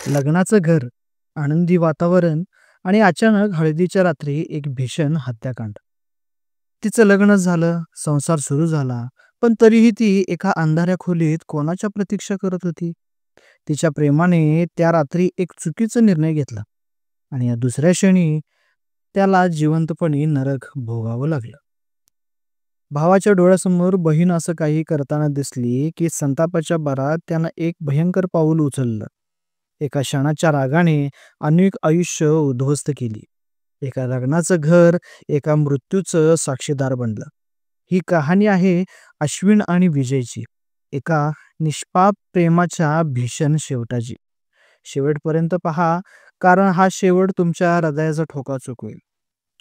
लग्नाचं घर, आनंदी वातावरण आणि अचानक हळदीच्या रात्री एक भीषण हत्याकांड. तिचं लग्न झालं, संसार सुरू झाला, पण तरीही ती एका अंधाऱ्या खोलीत कोणाच्या प्रतीक्षा करत होती? तिच्या प्रेमाने त्या रात्री एक चुकीचा निर्णय घेतला आणि या दुसऱ्या क्षणी त्याला जिवंतपणे नरक भोगावं लागलं. भावाच्या डोळ्यासमोर बहीण असं काही करताना दिसली की संतापाच्या भरात त्यानं एक भयंकर पाऊल उचललं. एका क्षणाच्या रागाने अनेक आयुष्य उद्ध्वस्त केली. एका लग्नाचं घर एका मृत्यूचं साक्षीदार बनलं. ही कहाणी आहे अश्विन आणि विजयची, एका निष्पाप प्रेमाच्या भीषण शेवटाची. शेवटपर्यंत पहा, कारण हा शेवट तुमच्या हृदयाचा ठोका चुकवेल.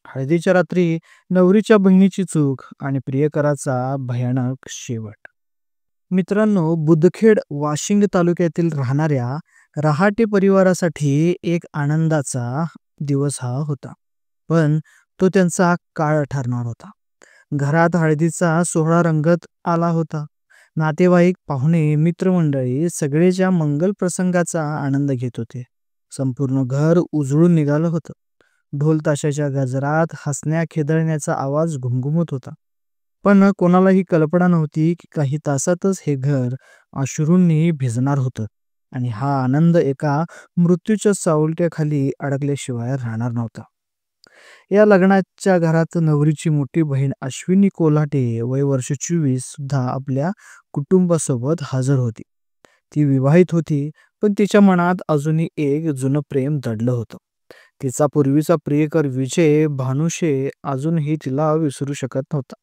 हळदीच्या रात्री नवरीच्या बहिणीची चूक आणि प्रियकराचा भयानक शेवट. मित्रांनो, बुदखेड वाशिंग तालुक्यातील राहणाऱ्या रहाटे परिवारासाठी एक आनंदाचा दिवस हा होता. पण तो त्यांचा काळ ठरणार होता. घरात हळदीचा सोहळा रंगत आला होता. नातेवाईक, पाहुणे, मित्रमंडळी सगळेच्या मंगल प्रसंगाचा आनंद घेत होते. संपूर्ण घर उजळून निघालं होतं. ढोल ताशाच्या गजरात हसण्या खेदळण्याचा आवाज घुमघुमत होता. पण कोणालाही कल्पना नव्हती की काही तासातच हे घर अश्रूंनी भिजणार होतं आणि हा आनंद एका मृत्यूच्या सावलट्याखाली अडकल्याशिवाय राहणार नव्हता. या लग्नाच्या घरात नवरीची मोठी बहीण अश्विनी कोल्हाटे वय वर्ष 24 सुद्धा आपल्या कुटुंबासोबत हजर होती. ती विवाहित होती, पण तिच्या मनात अजूनही एक जुनं प्रेम दडलं होतं. तिचा पूर्वीचा प्रियकर विजय भानुशे अजूनही तिला विसरू शकत नव्हता.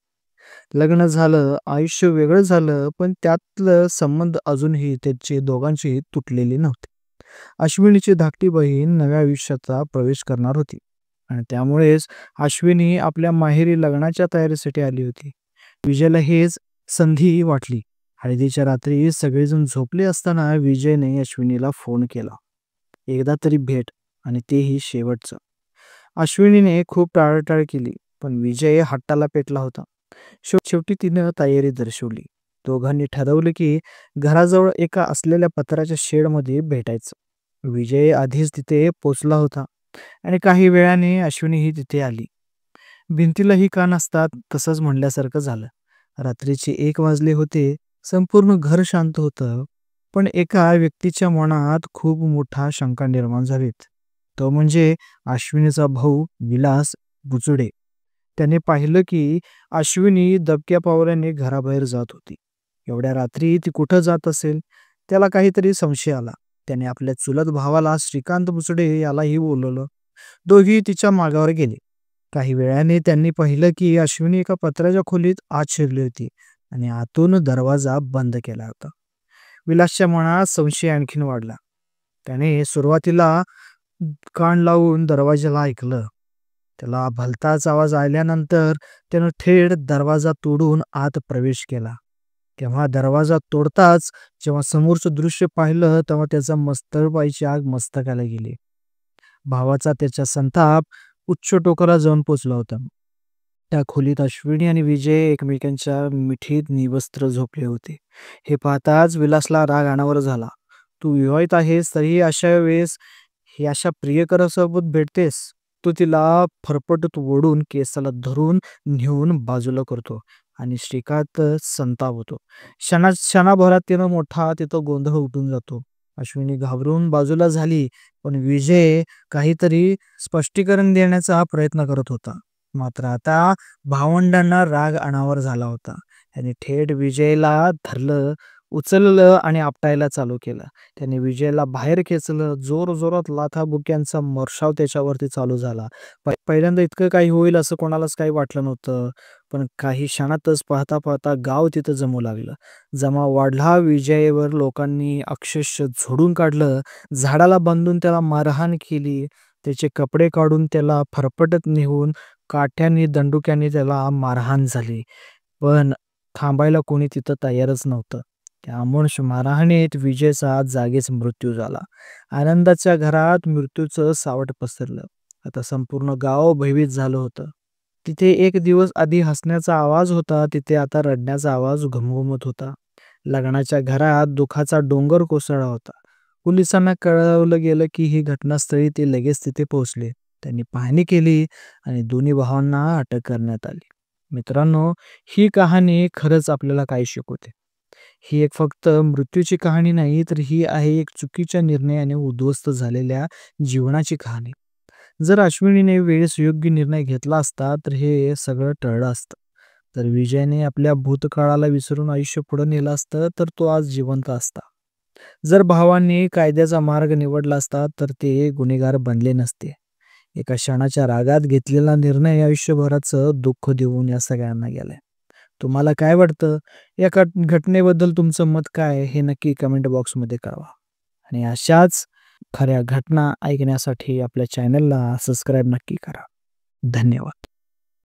लग्न झालं, आयुष्य वेगळं झालं, पण त्यातलं संबंध अजूनही त्यांचे दोघांचे तुटलेले नव्हते. अश्विनीची धाकटी बहीण नव्या आयुष्याचा प्रवेश करणार होती आणि त्यामुळेच अश्विनी आपल्या माहेरी लग्नाच्या तयारीसाठी आली होती. विजयला हेच संधी वाटली. हळदीच्या रात्री सगळेजण झोपले असताना विजयने अश्विनीला फोन केला. एकदा तरी भेट, आणि तेही शेवटचं. अश्विनीने खूप टाळाटाळ केली, पण विजय हट्टाला पेटला होता. शेवटी तिनं तयारी दर्शवली. दोघांनी ठरवलं की घराजवळ एका असलेल्या पत्र्याच्या शेडमध्ये भेटायचं. विजय आधीच तिथे पोचला होता आणि काही वेळाने अश्विनी ही तिथे आली. भिंतीलाही कान असतात तसंच म्हणल्यासारखं झालं. रात्रीचे 1 वाजले होते. संपूर्ण घर शांत होतं, पण एका व्यक्तीच्या मनात खूप मोठा शंका निर्माण झालीत. तो म्हणजे अश्विनीचा भाऊ विलास बुचडे. त्याने पाहिलं की अश्विनी दबक्या पावलाने घराबाहेर जात होती. एवढ्या रात्री ती कुठं जात असेल? त्याला काहीतरी संशय आला. त्याने आपल्या चुलत भावाला श्रीकांत बुचडे यालाही बोलवलं. दोघी तिच्या मागावर गेले. काही वेळाने त्यांनी पाहिलं की अश्विनी एका पत्र्याच्या खोलीत आत शिरली होती आणि आतून दरवाजा बंद केला होता. विलासच्या मनात संशय आणखीन वाढला. त्याने सुरुवातीला कान लावून दरवाजाला ऐकलं. त्याला भलताच आवाज आल्यानंतर त्यानं थेट दरवाजा तोडून आत प्रवेश केला. तेव्हा दरवाजा तोडताच जेव्हा समोरचं दृश्य पाहिलं तेव्हा त्याचा मस्तकाची आग मस्तकाला गेली. भावाचा त्याच्या संताप उच्च टोकाला जाऊन पोचला होता. त्या खोलीत अश्विनी आणि विजय एकमेकांच्या मिठीत निवस्त्र झोपले होते. हे पाहताच विलासला राग अनावर झाला. तू विवाहित आहेस, तरीही अशा वेळेस हे अशा प्रियकरासोबत भेटतेस? तो तिला फरफटत ओढून केसाला धरून नेऊन बाजूला करतो आणि श्रीकांत संतावतो. क्षणाभरात तिथं गोंधळ उठून जातो. अश्विनी घाबरून बाजूला झाली, पण विजय काहीतरी स्पष्टीकरण देण्याचा प्रयत्न करत होता. मात्र आता भावंडांना राग अनावर झाला होता. त्याने थेट विजयला धरलं, उचललं आणि आपटायला चालू केलं. त्याने विजयला बाहेर खेचलं. जोरजोरात लाथाबुक्यांचा वर्षाव त्याच्यावरती चालू झाला. पहिल्यांदा इतकं काही होईल असं कोणालाच काही वाटलं नव्हतं, पण काही क्षणातच पाहता पाहता गाव तिथं जमू लागलं. जमाव वाढला. विजयवर लोकांनी अक्षरशः झोडून काढलं. झाडाला बांधून त्याला मारहाण केली. त्याचे कपडे काढून त्याला फरफटत नेऊन काठ्याने दंडुक्याने त्याला मारहाण झाली. पण थांबायला कोणी तिथं तयारच नव्हतं. त्या अमानुष मारहाणीत विजयचा जागीच मृत्यू झाला. आनंदाच्या घरात मृत्यूचं सावट पसरलं. आता संपूर्ण गाव भयभीत झालं होतं. तिथे एक दिवस आधी हसण्याचा आवाज होता, तिथे आता रडण्याचा आवाज घुमघुमत होता. लग्नाच्या घरात दुःखाचा डोंगर कोसळला होता. पोलिसांना कळवलं गेलं की ही घटनास्थळी ते लगेच तिथे पोहोचले. त्यांनी पाहणी केली आणि दोन्ही भावांना अटक करण्यात आली. मित्रांनो, ही कहाणी खरंच आपल्याला काय शिकवते? ही एक फक्त मृत्यूची कहाणी नाही, तर ही आहे एक चुकीच्या निर्णयाने उद्ध्वस्त झालेल्या जीवनाची कहाणी. जर अश्विनीने वेळेस योग्य निर्णय घेतला असता, तर हे सगळं टळलं असतं. तर विजयने आपल्या भूतकाळाला विसरून आयुष्य पुढे नेलं असतं, तर तो आज जिवंत असता. जर भावांनी कायद्याचा मार्ग निवडला असता, तर ते गुन्हेगार बनले नसते. एका क्षणाच्या रागात घेतलेला निर्णय आयुष्यभराचं दुःख देऊन या सगळ्यांना गेलाय. तुम्हाला काय वाटतं? या घटनेबद्दल तुमचं मत काय आहे? हे नक्की कमेंट बॉक्समध्ये कळवा. आणि अशाच खऱ्या घटना ऐकण्यासाठी आपल्या चॅनलला सबस्क्राईब नक्की करा. धन्यवाद.